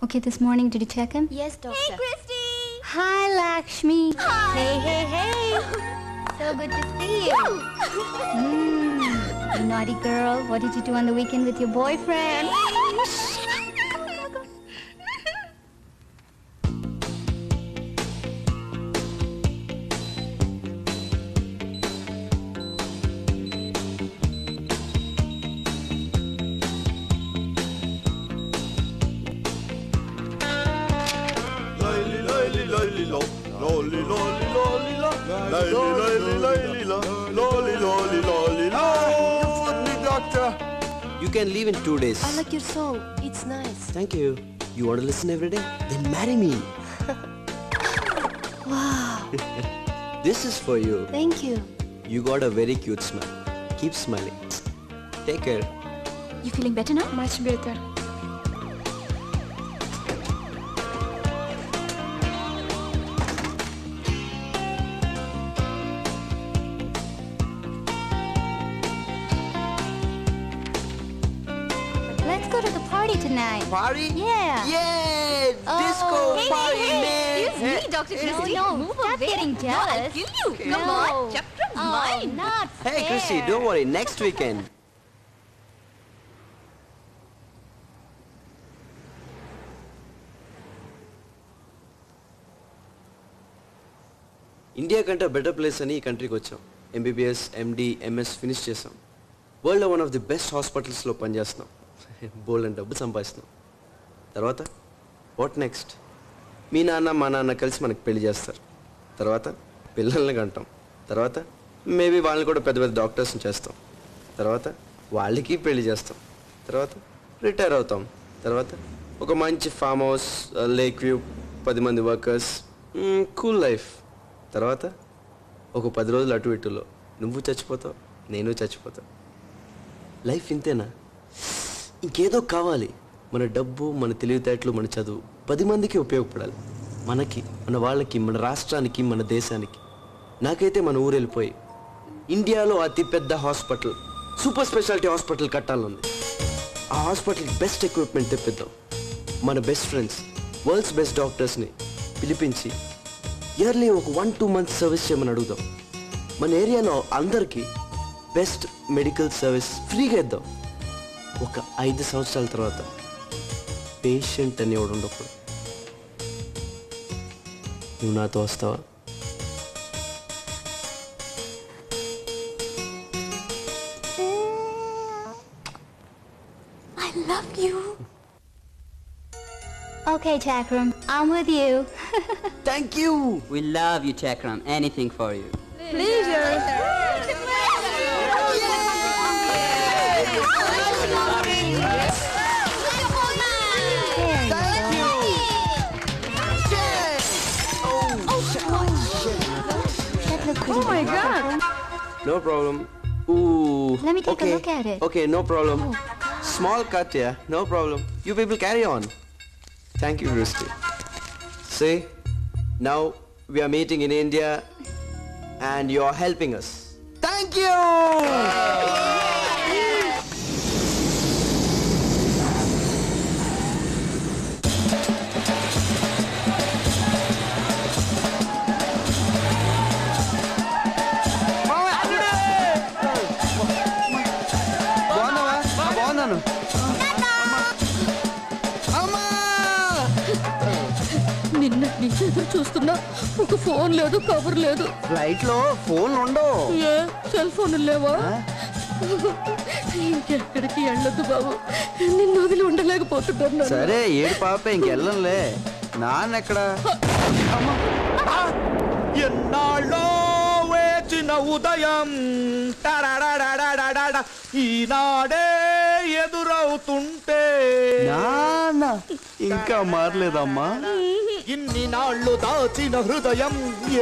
Okay, this morning, did you check him? Yes, doctor. Hey, Christy! Hi, Lakshmi. Hi. Hey. So good to see you. You naughty girl. What did you do on the weekend with your boyfriend? You can leave in 2 days. I like your song. It's nice. Thank you. You want to listen every day? Then marry me. Wow. This is for you. Thank you. You got a very cute smile. Keep smiling. Take care. You feeling better now? Much better. Let's go to the party tonight. Party? Yeah. Yeah! Disco Hey, party, man! Excuse me, Dr. Christy. No, Move stop away. getting jealous. No, I'll kill you. No. Come on, chapter of mine. Not Hey, fair. Chrissy, don't worry. Next weekend. India కంటే better place అని ఈ కంట్రీకి వచ్చాం. MBBS, ఎండి, MS finish చేసాం. వరల్డ్లో one of the best హాస్పిటల్స్లో పనిచేస్తున్నాం. బోల్డ్ and డబ్బు సంపాదిస్తున్నాం. తర్వాత వాట్ నెక్స్ట్? మీ నాన్న మా నాన్న కలిసి మనకు పెళ్లి చేస్తారు. తర్వాత పిల్లల్ని కంటాం. తర్వాత మేబీ వాళ్ళని కూడా పెద్ద పెద్ద డాక్టర్స్ని చేస్తాం. తర్వాత వాళ్ళకి పెళ్లి చేస్తాం. తర్వాత రిటైర్ అవుతాం. తర్వాత ఒక మంచి ఫామ్ హౌస్, లేక్ వ్యూ, 10 మంది వర్కర్స్, కూల్ లైఫ్. తర్వాత ఒక 10 రోజులు అటు ఇటులో నువ్వు చచ్చిపోతావు, నేను చచ్చిపోతావు. లైఫ్ ఇంతేనా? ఇంకేదో కావాలి. మన డబ్బు, మన తెలివితేటలు, మన చదువు 10 మందికి ఉపయోగపడాలి. మనకి, మన వాళ్ళకి, మన రాష్ట్రానికి, మన దేశానికి. నాకైతే మన ఊరు వెళ్ళిపోయి ఇండియాలో అతిపెద్ద హాస్పిటల్, సూపర్ స్పెషాలిటీ హాస్పిటల్ కట్టాలనుంది. ఆ హాస్పిటల్కి బెస్ట్ ఎక్విప్మెంట్ తెప్పిద్దాం. మన బెస్ట్ ఫ్రెండ్స్, వరల్డ్స్ బెస్ట్ డాక్టర్స్ని పిలిపించి ఇయర్లీ ఒక 1-2 మంత్స్ సర్వీస్ చేయమని అడుగుదాం. మన ఏరియాలో అందరికీ బెస్ట్ మెడికల్ సర్వీస్ ఫ్రీగా ఇద్దాం. ఒక 5 సంవత్సరాల తర్వాత పేషెంట్ అని ఎవడు ఉండప్పుడు నువ్వు నాతో వస్తావా? I love you. Okay, Chakram, I'm with you. Thank you. We love you, Chakram. Anything for you. Oh my God. No problem. Ooh. Let me take a okay. look at it. Okay, no problem. Small cut, yeah. No problem. You people carry on. Thank you, Christy. See, now we are meeting in India and you are helping us. Thank you! బాగున్నాను. నిన్న నుంచి ఎదురు చూస్తున్నా. ఒక phone లేదు, cover లేదు. Flight లో phone ఉండవు. ఏ సెల్ ఫోన్ లేవా? ఇంకెక్కడికి వెళ్ళొద్దు బాబు. నిన్ను వదిలి ఉండలేకపోతున్నాను. సరే ఏడు పాప ఇంకెళ్ళంలే. నాన్నెక్కడ? ఎన్నాళ్ళో వేచిన ఉదయం ఈనాడే ఎదురవుతుంటే నాన్న ఇంకా మారలేదమ్మా. ఇన్ని నాళ్ళు దాచిన హృదయం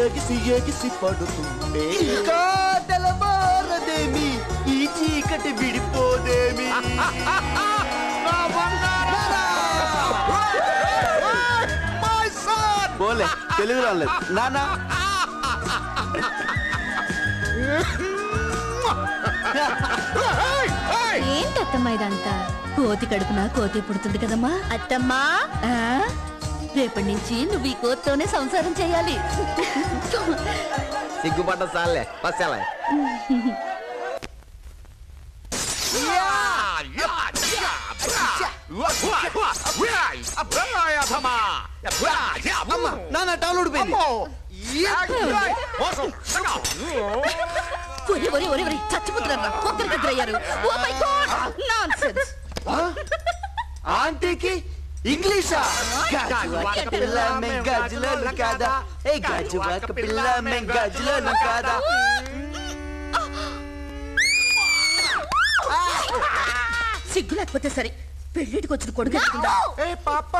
ఎగిసి ఎగిసి పడుతుంటే ఇంకా తెల్లవారదేమి, ఈ చీకటి విడిపోదేమి. పోలే తెలుగు రాలేదు నాన్న. ఏంటో అత్తమ్మ ఇదంతా? కోతి కడుపున కోతి పుడుతుంది కదమ్మా. అత్తమ్మా, ఆ? రేపటి నుంచి నువ్వు ఈ కోతితోనే సంసారం చేయాలి. సిగ్గుపడ్డ సార్లే బస్సాలే. నాన్న టవల్ ఊడిపోయింది. చచ్చిపోతున్నారు ఒక్కరికి ఎదురయ్యారు. Oh my god, nonsense. ఆంటీకి ఇంగ్లీషా? గాజువాక పిల్ల మే గాజులను కాదా, ఏ గాజువాక పిల్ల మే గాజులను కాదా. సిగ్గు లేకపోతే సరే, పెళ్లిటికి వచ్చిన కొడుకు ఎత్తుకుందా? ఏ పాప,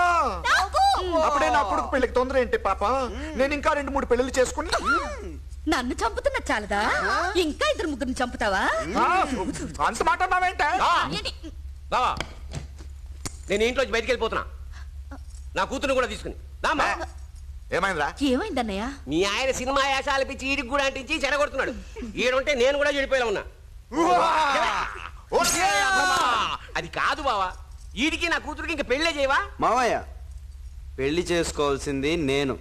అప్పుడే నా కొడుకు పెళ్లికి తొందర ఏంటి పాప? నేను ఇంకా 2-3 పెళ్లిళ్ళు చేసుకుని నన్ను చంపుతున్న చాలదా, ఇంకా 2-3 చంపుతావా? అంత మాట అన్నావేంటే? బావా, నేను ఇంట్లోంచి బయటికి వెళ్ళిపోతున్నా. నా కూతురు కూడా తీసుకుని దామా. ఏమైందిరా? ఏమైందన్నయ్య? మీ ఆయన సినిమా యాసాలు పిచ్చి ఈడికి కూడా అంటించి చెడగొడుతున్నాడు. ఈడుంటే నేను కూడా చెడిపోయేలా ఉన్నా. అది కాదు బావా, ఈడికి నా కూతురికి ఇంకా పెళ్ళే చేయవా? మావయ్య, పెళ్లి చేసుకోవాల్సింది నేను.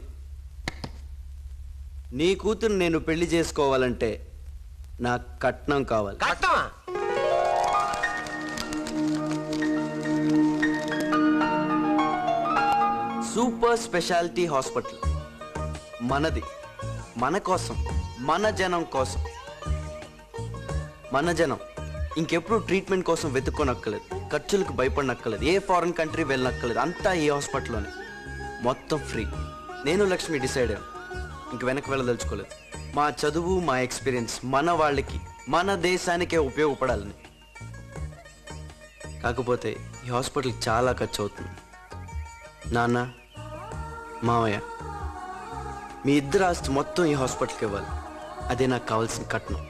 నీ కూతురు నేను పెళ్లి చేసుకోవాలంటే నాకు కట్నం కావాలి. కట్టమా? సూపర్ స్పెషాలిటీ హాస్పిటల్ మనది, మన కోసం, మన జనం కోసం. మన జనం ఇంకెప్పుడు ట్రీట్మెంట్ కోసం వెతుక్కోనక్కర్లేదు, ఖర్చులకు భయపడనక్కర్లేదు, ఏ ఫారెన్ కంట్రీ వెళ్ళనక్కర్లేదు. అంతా ఈ హాస్పిటల్లోనే, మొత్తం ఫ్రీ. నేను లక్ష్మి డిసైడ్ అయ్యాను, ఇంక వెనక్కి వెళ్ళదలుచుకోలేదు. మా చదువు, మా ఎక్స్పీరియన్స్ మన వాళ్ళకి, మన దేశానికే ఉపయోగపడాలని. కాకపోతే ఈ హాస్పిటల్కి చాలా ఖర్చు అవుతుంది. నాన్న, మావయ్య, మీ ఇద్దరు ఆస్తి మొత్తం ఈ హాస్పిటల్కి ఇవ్వాలి. అదే నాకు కావాల్సిన కట్నం.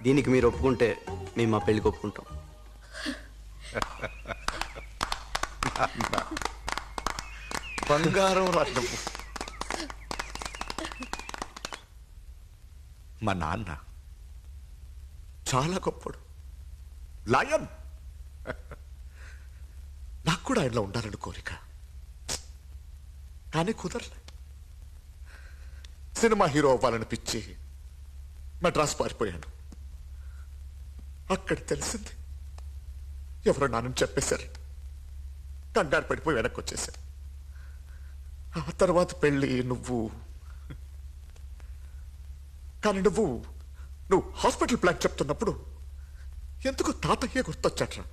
దీనికి మీరు ఒప్పుకుంటే మేము మా పెళ్ళికి ఒప్పుకుంటాం. బంగారం రత్నం. మా నాన్న చాలా గొప్పడు, లయన్. నాకు కూడా ఆయనలో ఉండాలని కోరిక, కానీ కుదరలే. సినిమా హీరో అవ్వాలనిపించి మద్రాసు పారిపోయాను. అక్కడ తెలిసింది ఎవరో నాన్నని చెప్పేశారు. కంగారు పడిపోయి వెనక్కి వచ్చేసాను. ఆ తర్వాత పెళ్ళి, నువ్వు. కానీ నువ్వు హాస్పిటల్ ప్లాన్ చెప్తున్నప్పుడు ఎందుకు తాతయ్య గుర్తొచ్చాట్రా.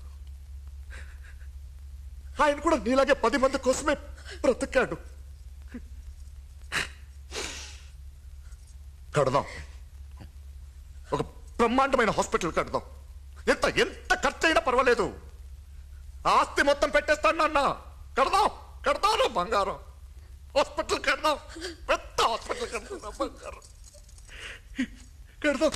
ఆయన కూడా నీలాగే 10 మంది కోసమే బ్రతికాడు. కడదాం, ఒక బ్రహ్మాండమైన హాస్పిటల్ కడదాం. ఎంత ఖర్చు అయినా పర్వాలేదు. ఆస్తి మొత్తం పెట్టేస్తాను నాన్న. కడదాం బంగారం. హాస్పిటల్ కడదాం, పెద్ద హాస్పిటల్ కడదాం బంగారం. కడదాం.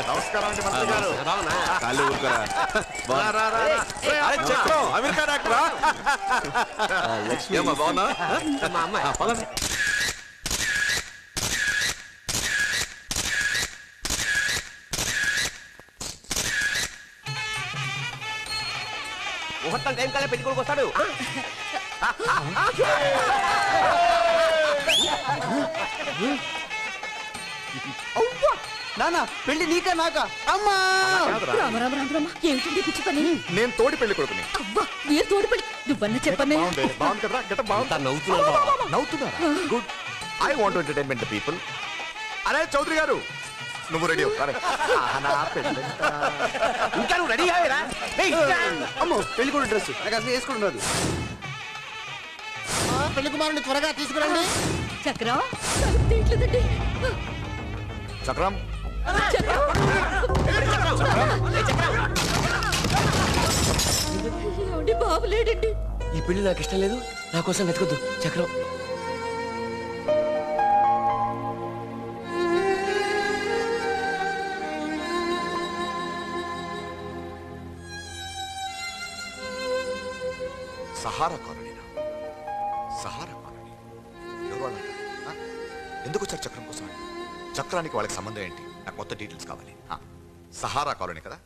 నమస్కారం అండి మంత్రి గారు. కాళ్ళు ఊరుకోరా. చక్రం, అమెరికా డాక్టరా? లక్ష్మి, బాగున్నా? మా అమ్మాయి ముహూర్తం టైం కల్లా పెళ్లి కొడుకు వస్తాడు. నాన్న, పెళ్లి నీకా నాకా? అమ్మా! ఏమిటండి పిచ్చి పని? నేను తోడి పెళ్లి కొడుకుని. అబ్బా, మీరు తోడుపడి నువ్వన్న చెప్పనే. బాగుంది కదా? గెటప్ బాగుంది. నవ్వుతున్నారా? Good. I want to entertainment the people. అరే చౌదరి గారు, నువ్వు రెడీ అవ్వు. ఇంకా నువ్వు రెడీ అయ్యారా? అమ్మో, పెళ్లి కూడా డ్రెస్ నాకు అసలు వేసుకుంటున్నారు. పెళ్లి కుమారుని త్వరగా తీసుకురండి. చక్రం తీయట్లేదండి. చక్రం, ఏమండి, బాబు లేడండి. ఈ పెళ్లి నాకు ఇష్టం లేదు, నా కోసం వెతకొద్దు. చక్రం, సహారా కాలనీనా? సహారా కాలనీ ఎవరు వాళ్ళ? ఎందుకు వచ్చారు చక్రం కోసం? చక్రానికి వాళ్ళకి సంబంధం ఏంటి? నాకు మొత్తం డీటెయిల్స్ కావాలి. సహారా కాలనీ కదా?